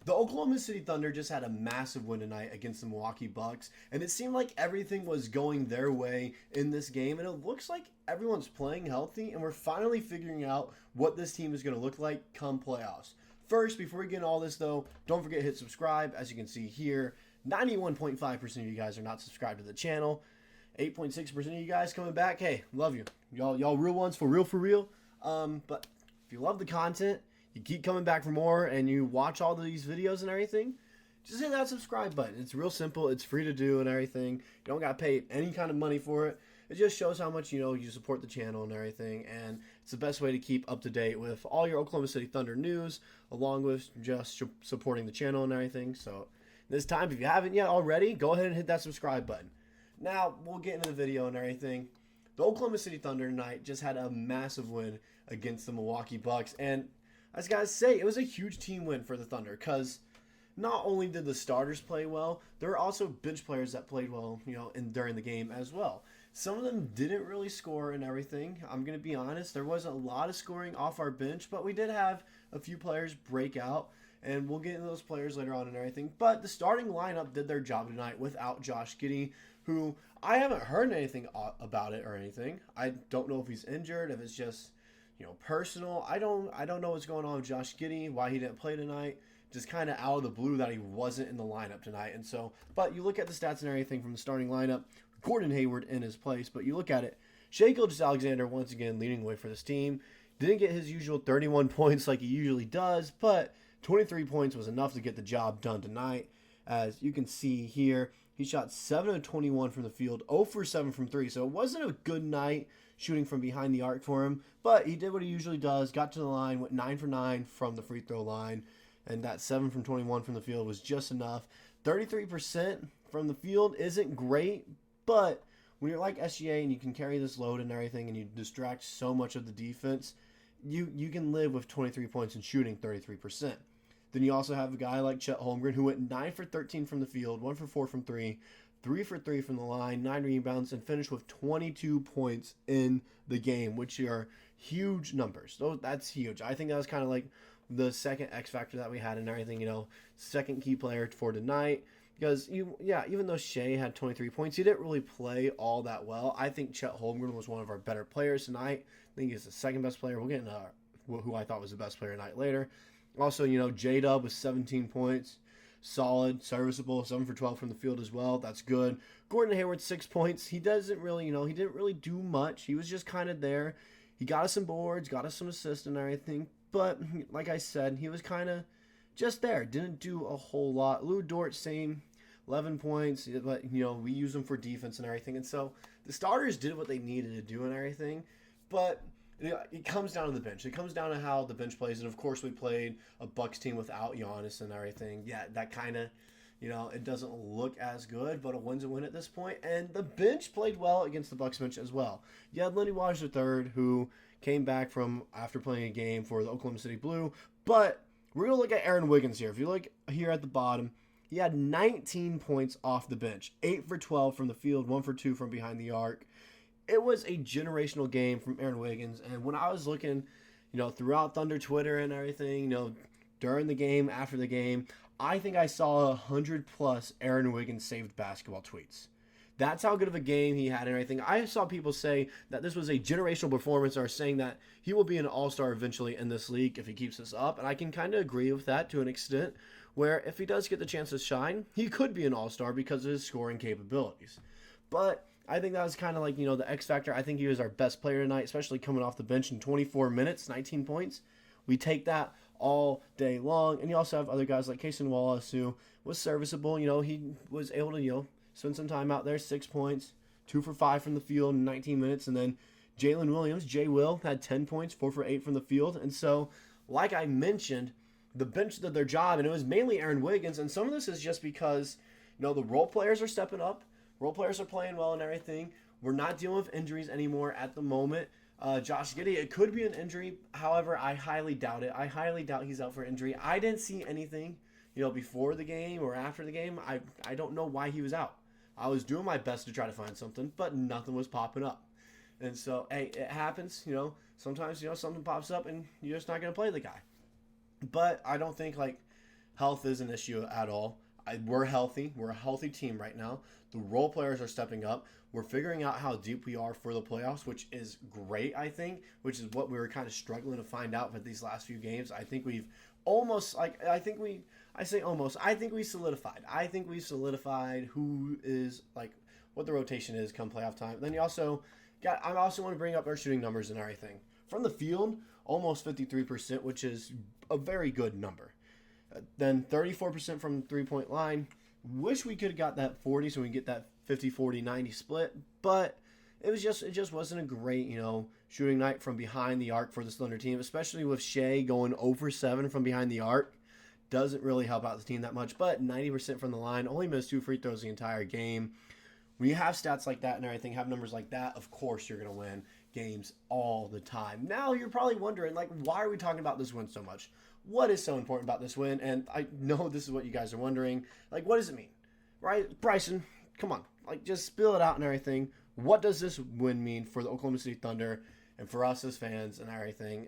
The Oklahoma City Thunder just had a massive win tonight against the Milwaukee Bucks, and it seemed like everything was going their way in this game, and it looks like everyone's playing healthy, and we're finally figuring out what this team is going to look like come playoffs. First, before we get into all this, though, don't forget to hit subscribe. As you can see here, 91.5% of you guys are not subscribed to the channel. 8.6% of you guys coming back. Hey, love you. Y'all real ones, for real. But if you love the content, you keep coming back for more, and you watch all these videos and everything, just hit that subscribe button. It's real simple. It's free to do and everything. You don't got to pay any kind of money for it. It just shows how much, you support the channel and everything, and it's the best way to keep up to date with all your Oklahoma City Thunder news, along with just supporting the channel and everything. So this time, if you haven't yet already, go ahead and hit that subscribe button. Now, we'll get into the video and everything. The Oklahoma City Thunder tonight just had a massive win against the Milwaukee Bucks, and I just gotta say, it was a huge team win for the Thunder, because not only did the starters play well, there were also bench players that played well, during the game as well. Some of them didn't really score and everything. I'm gonna be honest, there wasn't a lot of scoring off our bench, but we did have a few players break out, and we'll get into those players later on and everything. But the starting lineup did their job tonight without Josh Giddey, who I haven't heard anything about it or anything. I don't know if he's injured, if it's just personal. I don't know what's going on with Josh Giddey, why he didn't play tonight. Just kind of out of the blue that he wasn't in the lineup tonight. And so, but you look at the stats and everything from the starting lineup, Gordon Hayward in his place, but you look at it, Shai Gilgeous-Alexander once again leading the way for this team. Didn't get his usual 31 points like he usually does, but 23 points was enough to get the job done tonight. As you can see here, he shot 7 of 21 from the field, 0 for 7 from 3. So it wasn't a good night shooting from behind the arc for him, but he did what he usually does, got to the line, went 9 for 9 from the free throw line, and that 7 from 21 from the field was just enough. 33% from the field isn't great, but when you're like SGA and you can carry this load and everything and you distract so much of the defense, you can live with 23 points and shooting 33%. Then you also have a guy like Chet Holmgren, who went 9 for 13 from the field, 1 for 4 from 3, 3 for 3 from the line, 9 rebounds, and finished with 22 points in the game, which are huge numbers. So that's huge. I think that was kind of like the second X factor that we had and everything, second key player for tonight. Because, even though Shai had 23 points, he didn't really play all that well. I think Chet Holmgren was one of our better players tonight. I think he's the second best player. We'll get into who I thought was the best player tonight later. Also, J-Dub with 17 points. Solid, serviceable, 7 for 12 from the field as well. That's good. Gordon Hayward, 6 points. He doesn't really, he didn't really do much. He was just kind of there. He got us some boards, got us some assists and everything. But, like I said, he was kind of just there. Didn't do a whole lot. Dort, same, 11 points. But, we use him for defense and everything. And so the starters did what they needed to do and everything. But it comes down to the bench. It comes down to how the bench plays. And, of course, we played a Bucks team without Giannis and everything. Yeah, that kind of, it doesn't look as good, but a win's a win at this point. And the bench played well against the Bucks bench as well. You had Lenny Wallace III, who came back from after playing a game for the Oklahoma City Blue. But we're going to look at Aaron Wiggins here. If you look here at the bottom, he had 19 points off the bench. 8 for 12 from the field, 1 for 2 from behind the arc. It was a generational game from Aaron Wiggins, and when I was looking, throughout Thunder Twitter and everything, during the game, after the game, I think I saw 100+ Aaron Wiggins saved basketball tweets. That's how good of a game he had and everything. I saw people say that this was a generational performance, or saying that he will be an all-star eventually in this league if he keeps this up, and I can kind of agree with that to an extent, where if he does get the chance to shine, he could be an all-star because of his scoring capabilities. But I think that was kind of like, the X factor. I think he was our best player tonight, especially coming off the bench in 24 minutes, 19 points. We take that all day long. And you also have other guys like Cason Wallace, who was serviceable. He was able to, spend some time out there, 6 points, 2 for 5 from the field in 19 minutes. And then Jalen Williams, J-Will, had 10 points, 4 for 8 from the field. And so, like I mentioned, the bench did their job, and it was mainly Aaron Wiggins. And some of this is just because, the role players are stepping up. Role players are playing well and everything. We're not dealing with injuries anymore at the moment. Josh Giddey, it could be an injury. However, I highly doubt it. I highly doubt he's out for injury. I didn't see anything, before the game or after the game. I don't know why he was out. I was doing my best to try to find something, but nothing was popping up. And so, hey, it happens. Sometimes, something pops up and you're just not going to play the guy. But I don't think, health is an issue at all. We're healthy. We're a healthy team right now. The role players are stepping up. We're figuring out how deep we are for the playoffs, which is great, I think, which is what we were kind of struggling to find out for these last few games. I think we've almost, I think we solidified. I think we solidified who is, what the rotation is come playoff time. Then I also want to bring up our shooting numbers and everything. From the field, almost 53%, which is a very good number. Then 34% from the three-point line. Wish we could have got that 40 so we can get that 50-40-90 split, but it just wasn't a great, shooting night from behind the arc for this Thunder team, especially with Shai going 0 for 7 from behind the arc. Doesn't really help out the team that much, but 90% from the line, only missed 2 free throws the entire game. When you have stats like that and everything, have numbers like that, of course you're going to win games all the time. Now you're probably wondering, why are we talking about this win so much? What is so important about this win? And I know this is what you guys are wondering. What does it mean? Right? Bryson, come on. Just spill it out and everything. What does this win mean for the Oklahoma City Thunder and for us as fans and everything?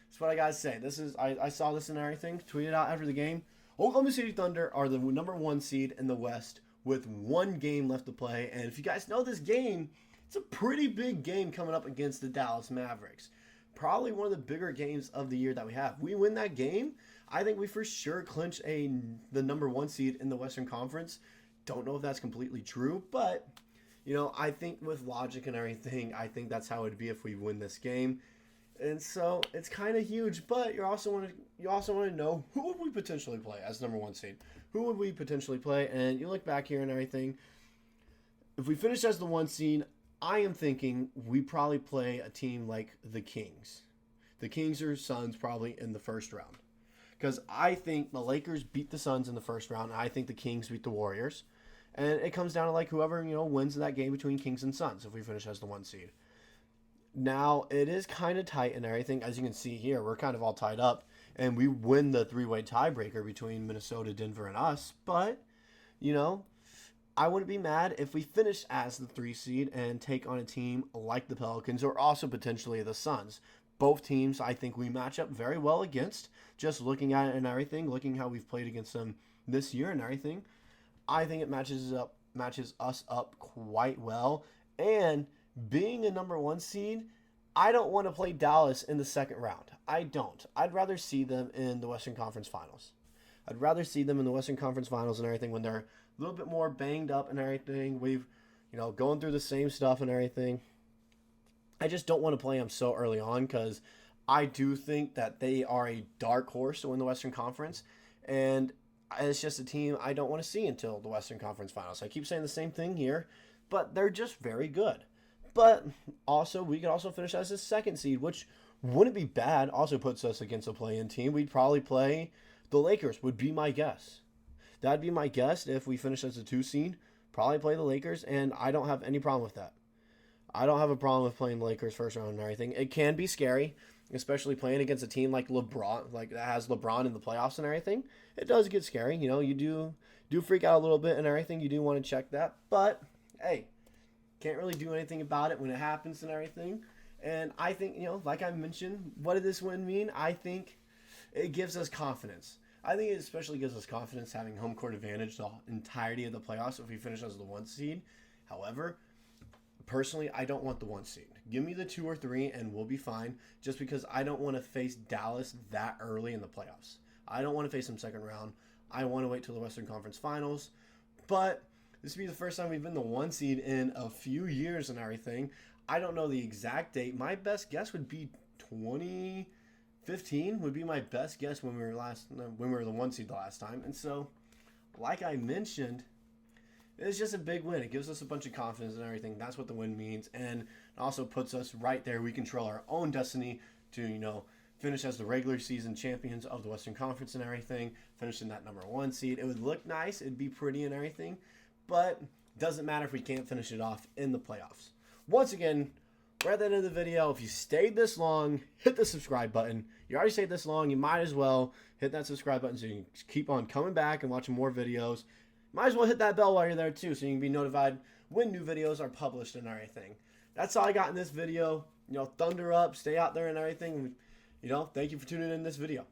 That's what I got to say. I saw this and everything, tweeted out after the game. Oklahoma City Thunder are the number 1 seed in the West with 1 game left to play. And if you guys know this game, it's a pretty big game coming up against the Dallas Mavericks. Probably one of the bigger games of the year that we have. We win that game, I think we for sure clinch the number 1 seed in the Western Conference. Don't know if that's completely true, but I think with logic and everything, I think that's how it'd be if we win this game. And so it's kind of huge, but you also want to know, who would we potentially play as number 1 seed? Who would we potentially play? And you look back here and everything. If we finish as the 1 seed, I am thinking we probably play a team like the Kings. The Kings or Suns probably in the first round. Because I think the Lakers beat the Suns in the first round. And I think the Kings beat the Warriors. And it comes down to whoever, wins that game between Kings and Suns if we finish as the 1 seed. Now, it is kind of tight and everything. As you can see here, we're kind of all tied up. And we win the 3-way tiebreaker between Minnesota, Denver, and us. But, I wouldn't be mad if we finish as the 3 seed and take on a team like the Pelicans or also potentially the Suns. Both teams I think we match up very well against. Just looking at it and everything, looking how we've played against them this year and everything, I think it matches us up quite well. And being a number 1 seed, I don't want to play Dallas in the second round. I don't. I'd rather see them in the Western Conference Finals. I'd rather see them in the Western Conference Finals and everything when they're a little bit more banged up and everything. We've, going through the same stuff and everything. I just don't want to play them so early on because I do think that they are a dark horse to win the Western Conference. And it's just a team I don't want to see until the Western Conference Finals. I keep saying the same thing here, but they're just very good. But also, we could also finish as a 2nd seed, which wouldn't be bad. Also puts us against a play-in team. We'd probably play the Lakers, would be my guess. That'd be my guess if we finish as a 2 seed. Probably play the Lakers, and I don't have any problem with that. I don't have a problem with playing the Lakers first round and everything. It can be scary, especially playing against a team like LeBron, that has LeBron in the playoffs and everything. It does get scary. You do freak out a little bit and everything. You do want to check that. But, hey, can't really do anything about it when it happens and everything. And I think, like I mentioned, what did this win mean? I think it gives us confidence. I think it especially gives us confidence having home court advantage the entirety of the playoffs if we finish as the 1 seed. However, personally, I don't want the 1 seed. Give me the 2 or 3 and we'll be fine, just because I don't want to face Dallas that early in the playoffs. I don't want to face them second round. I want to wait till the Western Conference Finals. But this will be the first time we've been the 1 seed in a few years and everything. I don't know the exact date. My best guess would be 2015 would be my best guess when we were the 1 seed the last time. And so, like I mentioned, it's just a big win. It gives us a bunch of confidence and everything. That's what the win means. And it also puts us right there. We control our own destiny to, finish as the regular season champions of the Western Conference and everything. Finish in that number 1 seed. It would look nice. It'd be pretty and everything. But it doesn't matter if we can't finish it off in the playoffs. Once again, we're at the end of the video. If you stayed this long, hit the subscribe button. You already stayed this long, you might as well hit that subscribe button so you can keep on coming back and watching more videos. Might as well hit that bell while you're there too so you can be notified when new videos are published and everything. That's all I got in this video. Thunder up, stay out there and everything. Thank you for tuning in this video.